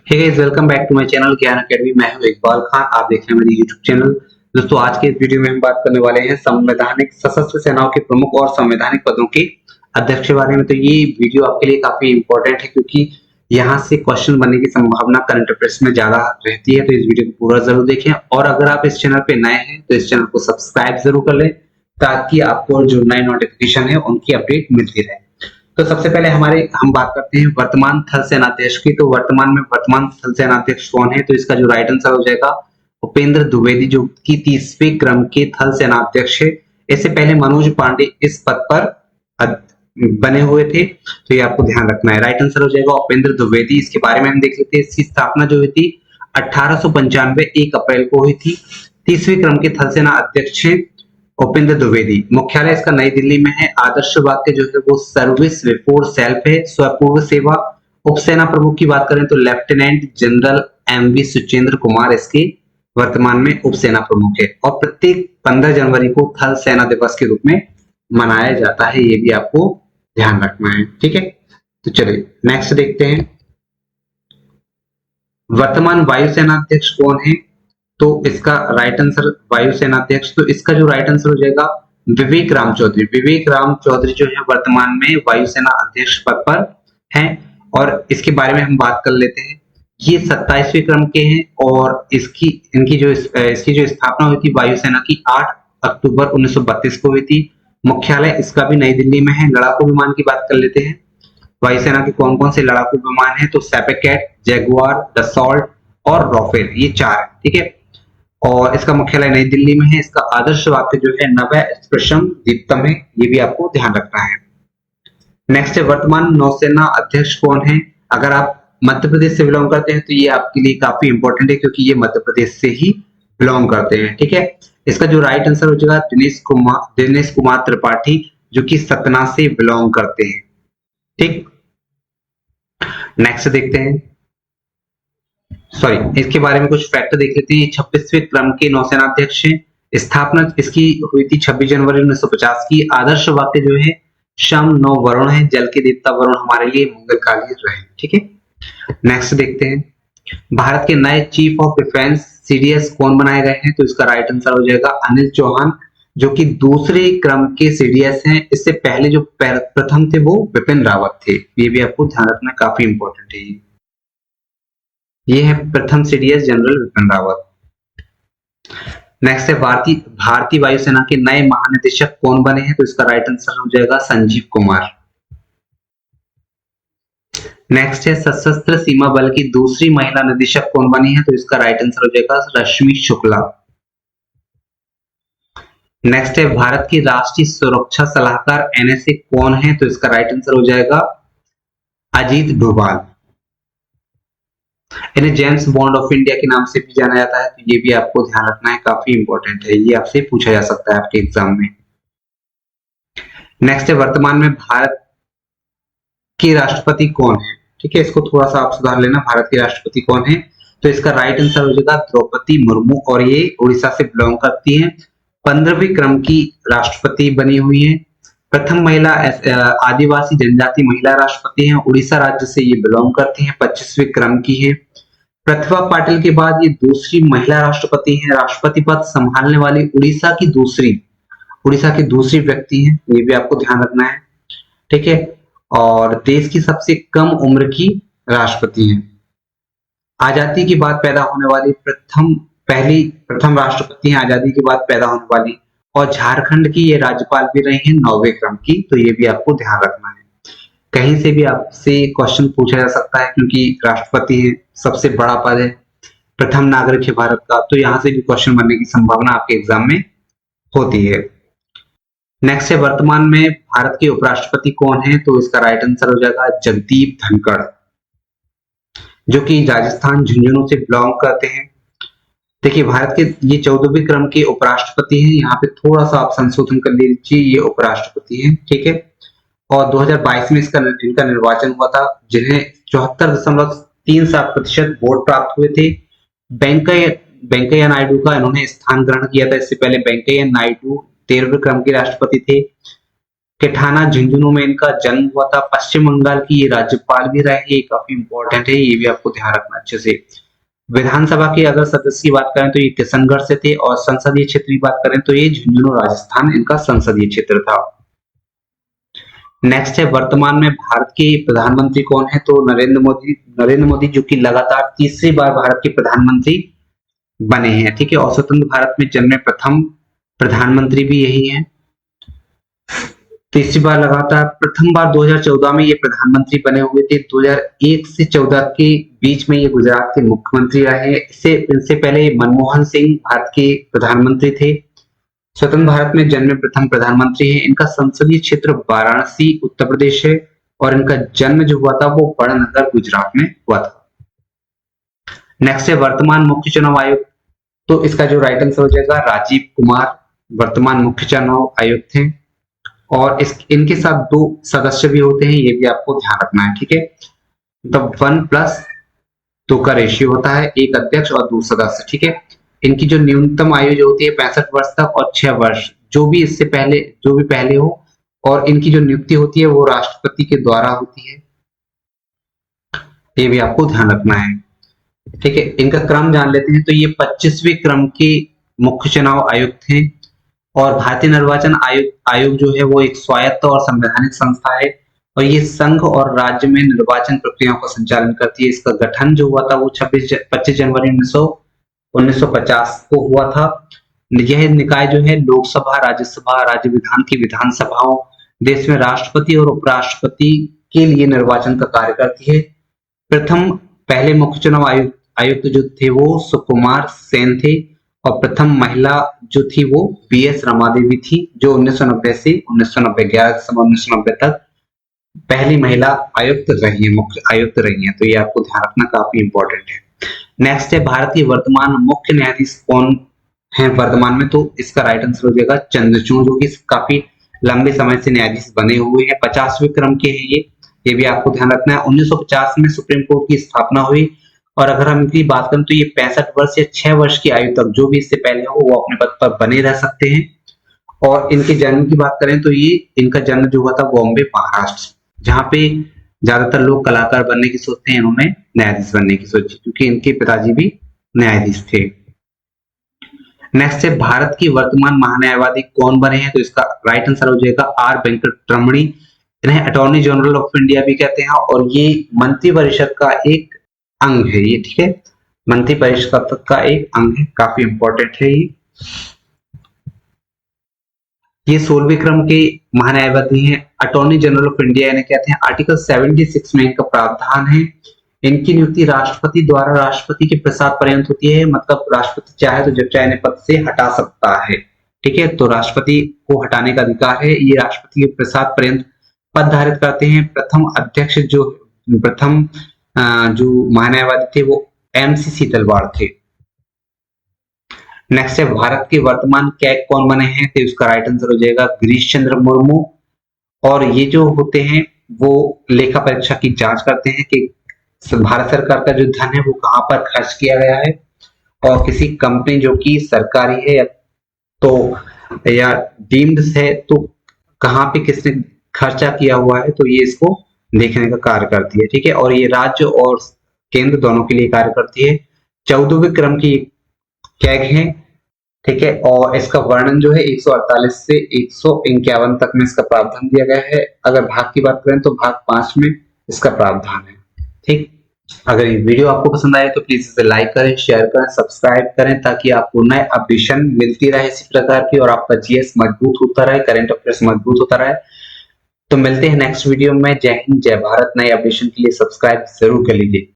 Hey guys, welcome back to my channel Gyan Academy. मैं हूं इकबाल खान, आप देख रहे हैं मेरे यूट्यूब चैनल। दोस्तों, आज के इस वीडियो में हम बात करने वाले हैं संवैधानिक सशस्त्र सेनाओं के प्रमुख और संवैधानिक पदों के अध्यक्ष के बारे में। तो ये वीडियो आपके लिए काफी इंपॉर्टेंट है क्योंकि यहाँ से क्वेश्चन बनने की संभावना करंट अफेयर्स में ज्यादा रहती है। तो इस वीडियो को पूरा जरूर देखें और अगर आप इस चैनल पे नए हैं तो इस चैनल को सब्सक्राइब जरूर कर लें ताकि आपको जो नए नोटिफिकेशन है उनकी अपडेट मिलती रहे। तो सबसे पहले हम बात करते हैं वर्तमान थल सेनाध्यक्ष की। तो वर्तमान थल सेनाध्यक्ष कौन है? तो इसका जो राइट आंसर हो जाएगा उपेंद्र द्विवेदी, जो कि 30वें क्रम के थल सेनाध्यक्ष है। इससे पहले मनोज पांडे इस पद पर बने हुए थे, तो ये आपको ध्यान रखना है। राइट आंसर हो जाएगा उपेंद्र द्विवेदी। इसके बारे में हम देख लेते हैं। इसकी स्थापना जो हुई थी 1895 1 अप्रैल को हुई थी। 30वें क्रम के थल सेना अध्यक्ष उपेंद्र द्विवेदी। मुख्यालय इसका नई दिल्ली में है। आदर्श वाक्य जो है वो सर्विस बिफोर सेल्फ है, स्वपूर्व सेवा। उपसेना प्रमुख की बात करें तो lieutenant general MV Suchendra Kumar इसके वर्तमान में उपसेना प्रमुख है और प्रत्येक 15 जनवरी को थल सेना दिवस के रूप में मनाया जाता है। ये भी आपको ध्यान रखना है, ठीक है। तो चलिए नेक्स्ट देखते हैं। वर्तमान वायुसेना अध्यक्ष कौन है? तो इसका राइट आंसर वायुसेना अध्यक्ष, तो इसका जो राइट आंसर हो जाएगा विवेक राम चौधरी। विवेक राम चौधरी जो है वर्तमान में वायुसेना अध्यक्ष पद पर हैं और इसके बारे में हम बात कर लेते हैं। ये 27वें क्रम के हैं और इसकी जो स्थापना हुई थी वायुसेना की 8 अक्टूबर 1932 को हुई थी। मुख्यालय इसका भी नई दिल्ली में है। लड़ाकू विमान की बात कर लेते हैं। वायुसेना के कौन कौन से लड़ाकू विमान है? तो सैपेकेट, जैगुआर, डसॉल्ट और राफेल, ये 4 है, ठीक है। और इसका मुख्यालय नई दिल्ली में है। इसका आदर्श वाक्य जो है नभः स्पृशम दीप्तम है। ये भी आपको ध्यान रखना है। नेक्स्ट है वर्तमान नौसेना अध्यक्ष कौन है? अगर आप मध्य प्रदेश से बिलोंग करते हैं तो ये आपके लिए काफी इंपॉर्टेंट है क्योंकि ये मध्य प्रदेश से ही बिलोंग करते हैं, ठीक है। इसका जो राइट आंसर हो जाएगा दिनेश कुमार त्रिपाठी, जो कि सतना से बिलोंग करते हैं, ठीक। नेक्स्ट देखते हैं, इसके बारे में कुछ फैक्ट देख लेते हैं। 26वें क्रम के नौसेनाध्यक्ष हैं। स्थापना इसकी हुई थी 26 जनवरी 1950 की। आदर्श वाक्य जो है शम नौ वरुण है, जल के देवता वरुण हमारे लिए मंगलकारी रहे, ठीक है। नेक्स्ट देखते हैं, भारत के नए चीफ ऑफ डिफेंस सीडीएस कौन बनाए गए हैं? तो इसका राइट आंसर हो जाएगा अनिल चौहान, जो कि दूसरे क्रम के सीडीएस हैं। इससे पहले जो प्रथम थे वो विपिन रावत थे। ये भी आपको ध्यान रखना, काफी इंपॉर्टेंट है। ये है प्रथम CDS general Vipin Rawat. Next है भारतीय वायुसेना के नए महानिदेशक कौन बने हैं? तो इसका राइट आंसर हो जाएगा संजीव कुमार। नेक्स्ट है सशस्त्र सीमा बल की दूसरी महिला निदेशक कौन बनी है? तो इसका राइट आंसर हो जाएगा रश्मि शुक्ला। नेक्स्ट है भारत की राष्ट्रीय सुरक्षा सलाहकार एनएसए कौन है? तो इसका राइट आंसर हो जाएगा अजीत डोभाल। इन्हें जेम्स बॉन्ड ऑफ इंडिया के नाम से भी जाना जाता है, तो ये भी आपको ध्यान रखना है, काफी इंपॉर्टेंट है। ये आपसे पूछा जा सकता है आपके एग्जाम में। नेक्स्ट है वर्तमान में भारत के राष्ट्रपति कौन है? ठीक है, इसको थोड़ा सा आप सुधार लेना। भारत के राष्ट्रपति कौन है? तो इसका राइट आंसर हो जाएगा द्रौपदी मुर्मू और ये उड़ीसा से बिलोंग करती हैं। 15वें क्रम की राष्ट्रपति बनी हुई है। प्रथम महिला आदिवासी जनजाति महिला राष्ट्रपति हैं। उड़ीसा राज्य से ये बिलोंग करती हैं। 25वें क्रम की है। प्रतिभा पाटिल के बाद ये दूसरी महिला राष्ट्रपति हैं। राष्ट्रपति पद संभालने वाली उड़ीसा की दूसरी व्यक्ति हैं। ये भी आपको ध्यान रखना है, ठीक है। और देश की सबसे कम उम्र की राष्ट्रपति हैं। आजादी के बाद पैदा होने वाली प्रथम राष्ट्रपति हैं, आजादी के बाद पैदा होने वाली। और झारखंड की ये राज्यपाल भी रही हैं 9वें क्रम की, तो ये भी आपको ध्यान रखना है। कहीं से भी आपसे क्वेश्चन पूछा जा सकता है क्योंकि राष्ट्रपति है, सबसे बड़ा पद है, प्रथम नागरिक है भारत का, तो यहां से भी क्वेश्चन बनने की संभावना आपके एग्जाम में होती है। नेक्स्ट है वर्तमान में भारत के उपराष्ट्रपति कौन है? तो इसका राइट आंसर हो जाएगा जगदीप धनखड़, जो कि राजस्थान झुंझुनू से बिलोंग करते हैं। देखिए, भारत के ये 14वें क्रम के उपराष्ट्रपति हैं। यहाँ पे थोड़ा सा आप संशोधन कर लीजिए, ये उपराष्ट्रपति हैं, ठीक है। और 2022 में इनका निर्वाचन हुआ था, जिन्हें 74.37% वोट प्राप्त हुए थे। वेंकैया नायडू का इन्होंने स्थान ग्रहण किया था। इससे पहले वेंकैया नायडू 13वें क्रम के राष्ट्रपति थे। केठाना झुंझुनू में इनका जन्म हुआ था। पश्चिम बंगाल की ये राज्यपाल भी रहे, ये काफी इंपॉर्टेंट है, ये भी आपको ध्यान रखना अच्छे से। विधानसभा के अगर सदस्य की बात करें तो ये किशनगढ़ से थे, और संसदीय क्षेत्र की बात करें तो ये झुंझुनू राजस्थान इनका संसदीय क्षेत्र था। नेक्स्ट है वर्तमान में भारत के प्रधानमंत्री कौन है, तो नरेंद्र मोदी जो कि लगातार तीसरी बार भारत के प्रधानमंत्री बने हैं, ठीक है। और स्वतंत्र भारत में जन्मे प्रथम प्रधानमंत्री भी यही है। तीसरी बार लगातार, प्रथम बार 2014 में ये प्रधानमंत्री बने हुए थे। 2001 से 14 के बीच में ये गुजरात के मुख्यमंत्री रहे। इनसे पहले मनमोहन सिंह भारत के प्रधानमंत्री थे। स्वतंत्र भारत में जन्मे प्रथम प्रधानमंत्री हैं। इनका संसदीय क्षेत्र वाराणसी उत्तर प्रदेश है, और इनका जन्म जो हुआ था वो बड़नगर गुजरात में हुआ था। नेक्स्ट है वर्तमान मुख्य चुनाव आयुक्त, तो इसका जो राइट आंसर हो जाएगा राजीव कुमार वर्तमान मुख्य चुनाव आयुक्त थे। और इनके साथ 2 सदस्य भी होते हैं, ये भी आपको ध्यान रखना है, ठीक है। मतलब 1+2 का रेशियो होता है, एक अध्यक्ष और 2 सदस्य, ठीक है। इनकी जो न्यूनतम आयु जो होती है 65 वर्ष तक, और 6 वर्ष जो भी पहले हो, और इनकी जो नियुक्ति होती है वो राष्ट्रपति के द्वारा होती है, ये भी आपको ध्यान रखना है, ठीक है। इनका क्रम जान लेते हैं, तो ये 25वें क्रम के मुख्य चुनाव आयुक्त हैं। और भारतीय निर्वाचन आयोग जो है वो एक स्वायत्त और संवैधानिक संस्था है, और ये संघ और राज्य में निर्वाचन प्रक्रियाओं का संचालन करती है। इसका गठन जो हुआ था वो 25 जनवरी 1950 को हुआ था। यह निकाय जो है लोकसभा, राज्यसभा, राज्य विधान की विधानसभाओं, देश में राष्ट्रपति और उपराष्ट्रपति के लिए निर्वाचन का कार्य करती है। पहले मुख्य चुनाव आयुक्त जो थे वो सुकुमार सेन थे, और प्रथम महिला जो थी वो BS रमा देवी थी, जो 1990 से 1990 तक पहली महिला आयुक्त रही है, मुख्य आयुक्त रही है। तो ये आपको ध्यान रखना काफी इंपॉर्टेंट है। नेक्स्ट है भारत के वर्तमान मुख्य न्यायाधीश कौन है वर्तमान में, तो इसका राइट आंसर हो जाएगा चंद्रचूड़, जो कि काफी लंबे समय से न्यायाधीश बने हुए हैं। 50वें क्रम के हैं ये भी आपको ध्यान रखना है। 1950 में सुप्रीम कोर्ट की स्थापना हुई, और अगर हम इनकी बात करें तो ये 65 वर्ष या 6 वर्ष की आयु तक जो भी इससे पहले हो वो अपने पद पर बने रह सकते हैं। और इनके जन्म की बात करें तो ये इनका जन्म जो हुआ था बॉम्बे महाराष्ट्र, जहाँ पे ज्यादातर लोग कलाकार बनने की सोचते हैं, इन्होंने न्यायाधीश बनने की सोची, क्योंकि इनके पिताजी भी न्यायाधीश थे। नेक्स्ट है भारत की वर्तमान महान्यायवादी कौन बने हैं, तो इसका राइट आंसर हो जाएगा R वेंकटरमणी। इन्हें अटॉर्नी जनरल ऑफ इंडिया भी कहते हैं, और ये मंत्रिपरिषद का एक अंग है ये, ठीक है। मंत्रिपरिषद का एक अंग है, काफी इंपॉर्टेंट है ये 16वें क्रम के महान्यायवादी हैं। अटॉर्नी जनरल ऑफ इंडिया इन्हें कहते हैं। आर्टिकल 76 में इनका प्रावधान है, इनकी नियुक्ति राष्ट्रपति द्वारा राष्ट्रपति के प्रसाद पर्यंत होती है, मतलब राष्ट्रपति चाहे तो जब चाहे पद से हटा सकता है, ठीक है। तो राष्ट्रपति को हटाने का अधिकार है, ये राष्ट्रपति के प्रसाद पर्यंत पद धारित करते हैं। प्रथम जो महान्यायवादी थे वो MC सीतलवाड़ थे। नेक्स्ट है भारत के वर्तमान कैग कौन बने हैं, तो इसका राइट आंसर हो जाएगा गिरीश चंद्र मुर्मू। और ये जो होते हैं वो लेखा परीक्षा की जांच करते हैं कि भारत सरकार का जो धन है वो कहां पर खर्च किया गया है, और किसी कंपनी जो कि सरकारी है या डीम्ड है तो कहां पे किसने खर्चा किया हुआ है, तो ये इसको देखने का कार्य करती है, ठीक है। और ये राज्य और केंद्र दोनों के लिए कार्य करती है। 14वें क्रम की कैग है, ठीक है। और इसका वर्णन जो है 148 से 151 तक में इसका प्रावधान दिया गया है। अगर भाग की बात करें तो भाग 5 में इसका प्रावधान है, ठीक। अगर ये वीडियो आपको पसंद आए तो प्लीज इसे लाइक करें, शेयर करें, सब्सक्राइब करें, ताकि आपको नए अपडेशन मिलती रहे इसी प्रकार की, और आपका GS मजबूत होता रहे, करंट अफेयर्स मजबूत होता रहे। तो मिलते हैं नेक्स्ट वीडियो में। जय हिंद, जय भारत। नए अपडेशन के लिए सब्सक्राइब जरूर कर लीजिए।